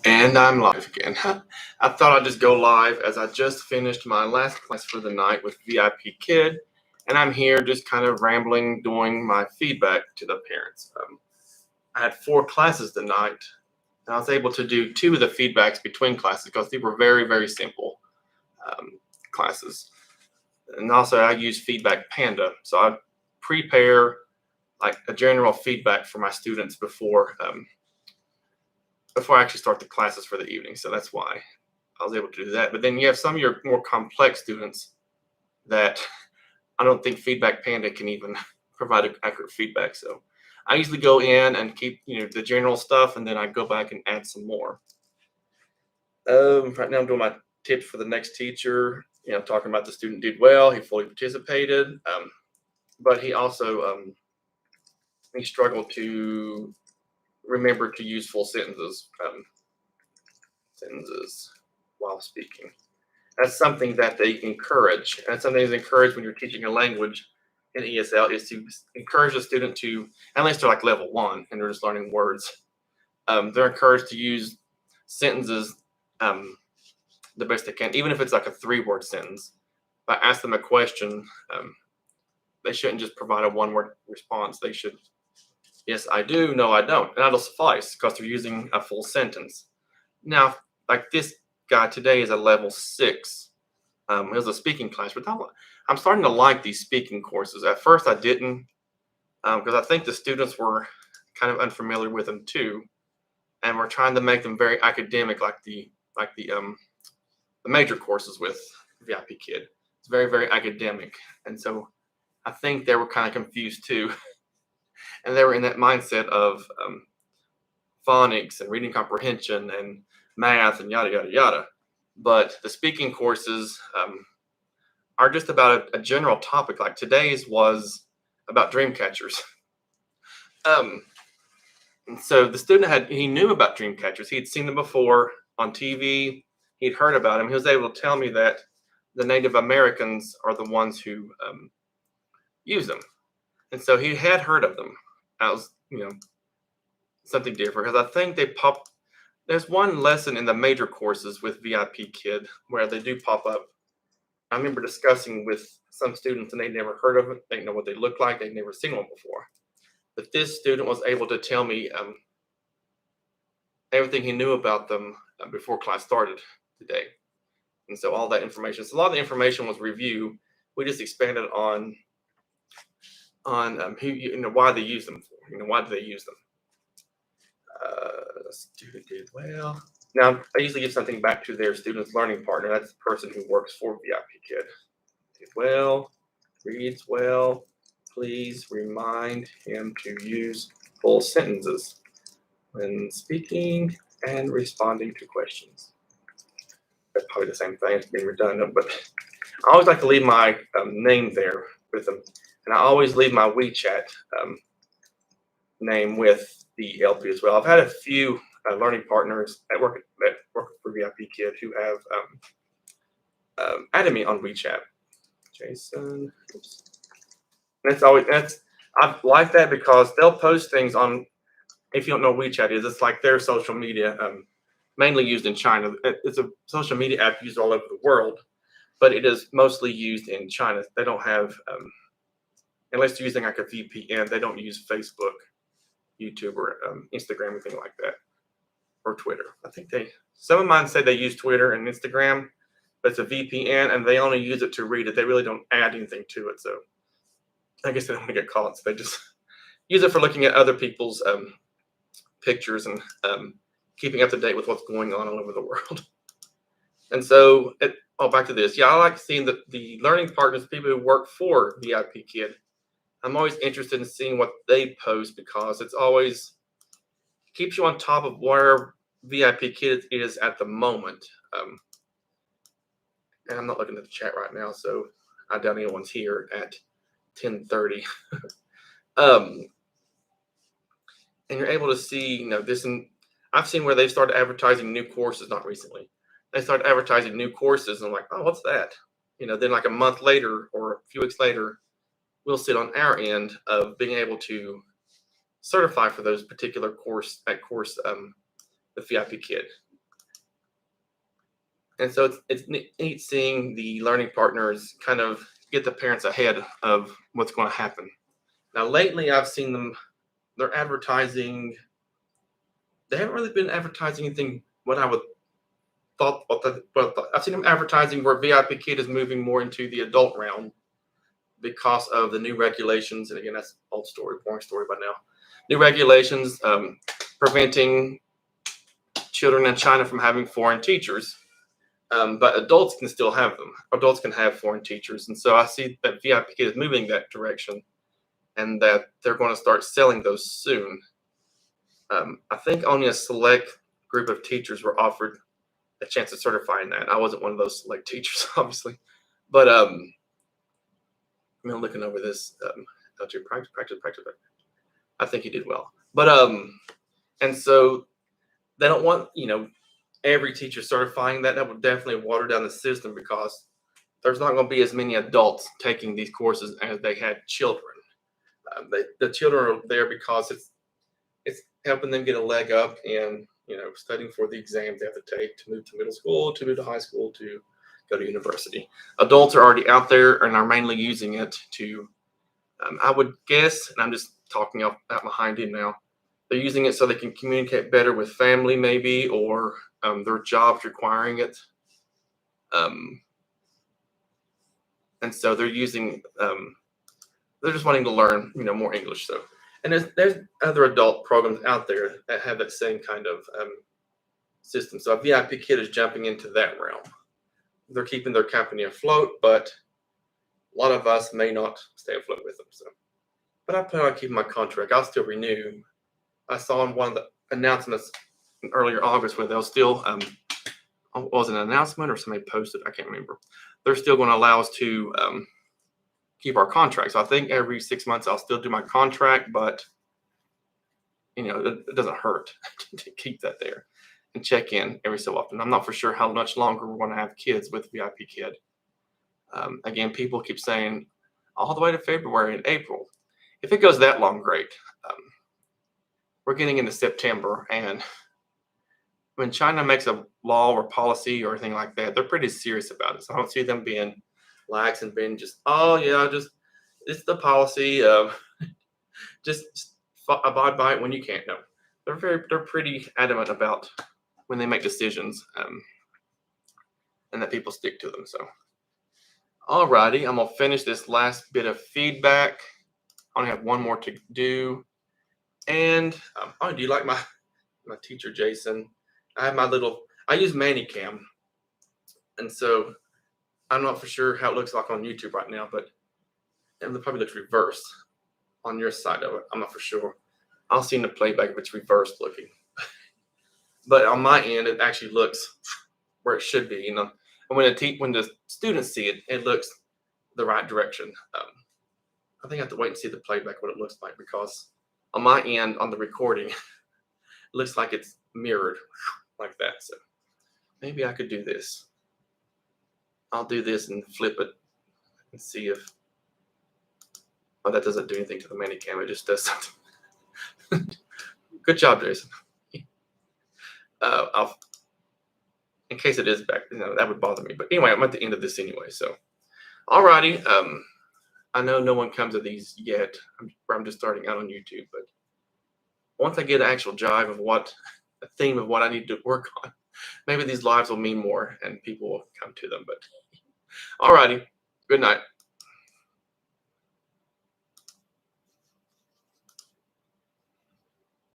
And I'm live again. I thought I'd just go live as I just finished my last class for the night with VIPKid, and I'm here just kind of rambling, doing my feedback to the parents. I had 4 classes tonight, and I was able to do 2 of the feedbacks between classes because they were very, very simple classes. And also, I use Feedback Panda, so I prepare like a general feedback for my students before I actually start the classes for the evening. So that's why I was able to do that. But then you have some of your more complex students that I don't think Feedback Panda can even provide accurate feedback. So I usually go in and keep the general stuff, and then I go back and add some more. Right now I'm doing my tips for the next teacher. Talking about the student did well, he fully participated, but he also he struggled to remember to use full sentences while speaking. That's something that they encourage. And something that's encouraged when you're teaching a language in ESL is to encourage the student to, unless they're like level 1 and they're just learning words, they're encouraged to use sentences the best they can, even if it's like a 3-word sentence. If I ask them a question, they shouldn't just provide a 1-word response. They should, yes, I do, no, I don't. And that'll suffice because they're using a full sentence. Now, like this guy today is a level 6. It was a speaking class, but I'm starting to like these speaking courses. At first, I didn't, because I think the students were kind of unfamiliar with them too, and we're trying to make them very academic, like the major courses with VIPKid. It's very, very academic, and so I think they were kind of confused too, and they were in that mindset of phonics and reading comprehension and math and yada yada yada. But the speaking courses are just about a general topic. Like today's was about dream catchers. And so the student he knew about dream catchers. He'd seen them before on TV. He'd heard about them. He was able to tell me that the Native Americans are the ones who use them. And so he had heard of them. That was, something different, because I think there's one lesson in the major courses with VIPKid where they do pop up. I remember discussing with some students, and they'd never heard of it. They didn't know what they looked like. They'd never seen one before. But this student was able to tell me everything he knew about them before class started today. And so all that information, so a lot of the information was review. We just expanded on who, why they use them for. Why do they use them? Student did well. Now, I usually give something back to their student's learning partner. That's the person who works for VIPKid. Did well, reads well. Please remind him to use full sentences when speaking and responding to questions. That's probably the same thing. It's being redundant, but I always like to leave my name there with them. And I always leave my Wechat name with the LP as well. I've had a few learning partners that work for VIPKid who have added me on Wechat. Jason. Oops. I like that because they'll post things on. If you don't know what Wechat is, it's like their social media, mainly used in China. It's a social media app used all over the world, but it is mostly used in China. They don't have, unless you're using like a VPN, they don't use Facebook, YouTube, or Instagram, anything like that, or Twitter. I think some of mine say they use Twitter and Instagram, but it's a VPN, and they only use it to read it. They really don't add anything to it. So I guess they don't want to get caught, so they just use it for looking at other people's pictures and keeping up to date with what's going on all over the world. And so, back to this. Yeah, I like seeing the learning partners, people who work for VIPKid. I'm always interested in seeing what they post because it's always keeps you on top of where VIPKid is at the moment. And I'm not looking at the chat right now, so I doubt anyone's here at 10:30. And you're able to see, this, and I've seen where they've started advertising new courses, not recently. They started advertising new courses, and I'm like, oh, what's that? Then like a month later or a few weeks later, we'll sit on our end of being able to certify for those particular course with VIPKid. And so it's neat seeing the learning partners kind of get the parents ahead of what's going to happen. Now, lately, I've seen them, they're advertising, they haven't really been advertising anything what I would thought, I've seen them advertising where VIPKid is moving more into the adult realm because of the new regulations. And again, that's old story, boring story by now. New regulations preventing children in China from having foreign teachers. But adults can still have them. Adults can have foreign teachers. And so I see that VIPKid is moving that direction and that they're going to start selling those soon. I think only a select group of teachers were offered a chance of certifying that. I wasn't one of those select teachers, obviously. But I'm looking over this. Practice. I think he did well. But and so they don't want, every teacher certifying that. That would definitely water down the system because there's not going to be as many adults taking these courses as they had children. The children are there because it's helping them get a leg up in studying for the exams they have to take to move to middle school, to move to high school, to go to university. Adults are already out there and are mainly using it to, I would guess, and I'm just talking out behind him now, they're using it so they can communicate better with family maybe, or their jobs requiring it. And so they're using, they're just wanting to learn, more English. So, and there's other adult programs out there that have that same kind of system. So VIPKid is jumping into that realm. They're keeping their company afloat, but a lot of us may not stay afloat with them. So, but I plan on keeping my contract. I'll still renew. I saw in one of the announcements in earlier August where they'll still, was it an announcement or somebody posted? I can't remember. They're still going to allow us to keep our contract. So I think every 6 months I'll still do my contract, but it doesn't hurt to keep that there and check in every so often. I'm not for sure how much longer we're going to have kids with VIPKid. Again, people keep saying all the way to February and April. If it goes that long, great. We're getting into September, and when China makes a law or policy or anything like that, they're pretty serious about it. So I don't see them being lax and being just, it's the policy of just abide by it when you can't. No, they're pretty adamant about when they make decisions, and that people stick to them. So, alrighty, I'm gonna finish this last bit of feedback. I only have one more to do. And do you like my teacher Jason? I have I use ManyCam, and so I'm not for sure how it looks like on YouTube right now, but it probably looks reversed on your side of it. I'm not for sure. I'll see in the playback if it's reversed looking. But on my end, it actually looks where it should be. And when the students see it, it looks the right direction. I think I have to wait and see the playback what it looks like, because on my end, on the recording, it looks like it's mirrored like that. So maybe I could do this. I'll do this and flip it and see if, that doesn't do anything to the ManyCam. It just does something. Good job, Jason. In case it is back, that would bother me. But anyway, I'm at the end of this anyway. So, alrighty. I know no one comes to these yet. I'm just starting out on YouTube, but once I get an actual jive of a theme of what I need to work on, maybe these lives will mean more and people will come to them. But alrighty, good night.